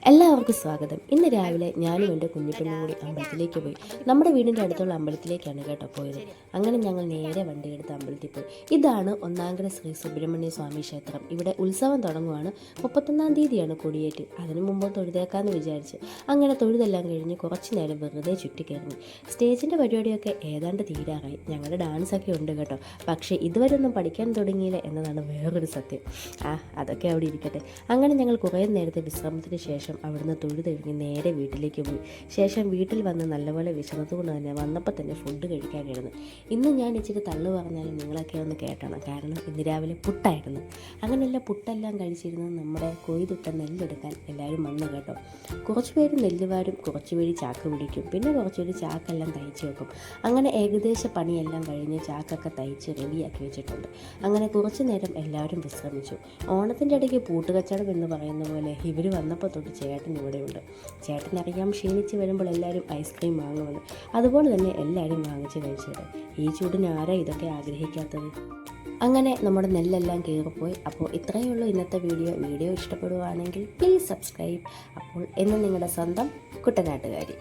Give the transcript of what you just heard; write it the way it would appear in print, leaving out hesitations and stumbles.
എല്ലാവർക്കും സ്വാഗതം. ഇന്ന് രാവിലെ ഞാനും എൻ്റെ കുഞ്ഞിപ്പെണ്ണും കൂടി അമ്പലത്തിലേക്ക് പോയി. നമ്മുടെ വീടിൻ്റെ അടുത്തുള്ള അമ്പലത്തിലേക്കാണ് കേട്ടോ പോയത്. അങ്ങനെ ഞങ്ങൾ നേരെ വണ്ടിയെടുത്ത് അമ്പലത്തിൽ പോയി. ഇതാണ് ഒന്നാങ്കര ശ്രീ സുബ്രഹ്മണ്യ സ്വാമി ക്ഷേത്രം. ഇവിടെ ഉത്സവം തുടങ്ങുവാണ്. 31-ാം തീയതിയാണ് കൊടിയേറ്റ്. അതിനു മുമ്പ് തൊഴുതേക്കാമെന്ന് വിചാരിച്ച് അങ്ങനെ തൊഴുതെല്ലാം കഴിഞ്ഞ് കുറച്ച് നേരം വെറുതെ ചുറ്റിക്കറങ്ങി. സ്റ്റേജിൻ്റെ പരിപാടിയൊക്കെ ഏതാണ്ട് തീരാറായി. ഞങ്ങളുടെ ഡാൻസൊക്കെ ഉണ്ട് കേട്ടോ. പക്ഷേ ഇതുവരെ ഒന്നും പഠിക്കാൻ തുടങ്ങിയില്ല എന്നതാണ് വേറൊരു സത്യം. അതൊക്കെ അവിടെ ഇരിക്കട്ടെ. അങ്ങനെ ഞങ്ങൾ കുറേ നേരത്തെ വിശ്രമത്തിന് ശേഷം അവിടുന്ന് തൊഴുതെഴുതി നേരെ വീട്ടിലേക്ക് പോയി. ശേഷം വീട്ടിൽ വന്ന് നല്ലപോലെ വിശന്നതുകൊണ്ട് തന്നെ വന്നപ്പോൾ തന്നെ ഫുഡ് കഴിക്കാനിരുന്നു. ഇന്ന് ഞാൻ ഇച്ചിരി തള്ളു പറഞ്ഞാലും നിങ്ങളൊക്കെ ഒന്ന് കേട്ടണം. കാരണം ഇന്ന് രാവിലെ പുട്ടായിരുന്നു. അങ്ങനെയുള്ള പുട്ടെല്ലാം കഴിച്ചിരുന്നത് നമ്മുടെ കൊയ്തിട്ട നെല്ലെടുക്കാൻ എല്ലാവരും വന്നു കേട്ടോ. കുറച്ച് പേര് നെല്ല് വാരും, കുറച്ച് പേര് ചാക്ക് പിടിക്കും, പിന്നെ കുറച്ച് പേര് ചാക്കെല്ലാം തയ്ച്ച് വെക്കും. അങ്ങനെ ഏകദേശ പണിയെല്ലാം കഴിഞ്ഞ് ചാക്കൊക്കെ തയ്ച്ച് റെഡിയാക്കി വെച്ചിട്ടുണ്ട്. അങ്ങനെ കുറച്ച് നേരം എല്ലാവരും വിശ്രമിച്ചു. ഓണത്തിൻ്റെ ഇടയ്ക്ക് പൂട്ടുകച്ചവടം എന്ന് പറയുന്ന പോലെ ഇവർ വന്നപ്പോൾ തൊട്ട് ചേട്ടൻ ഇവിടെയുണ്ട്. ചേട്ടനറിയാം ക്ഷീണിച്ച് വരുമ്പോൾ എല്ലാവരും ഐസ്ക്രീം വാങ്ങുമെന്ന്. അതുപോലെ തന്നെ എല്ലാവരും വാങ്ങിച്ച് കഴിച്ചത്. ഈ ചൂടിന് ആരാ ഇതൊക്കെ ആഗ്രഹിക്കാത്തത്? അങ്ങനെ നമ്മുടെ നെല്ലെല്ലാം കീറിപ്പോയി. അപ്പോൾ ഇത്രയേ ഉള്ളൂ ഇന്നത്തെ വീഡിയോ ഇഷ്ടപ്പെടുകയാണെങ്കിൽ പ്ലീസ് സബ്സ്ക്രൈബ്. അപ്പോൾ എന്നും നിങ്ങളുടെ സ്വന്തം കുട്ടനാട്ടുകാരി.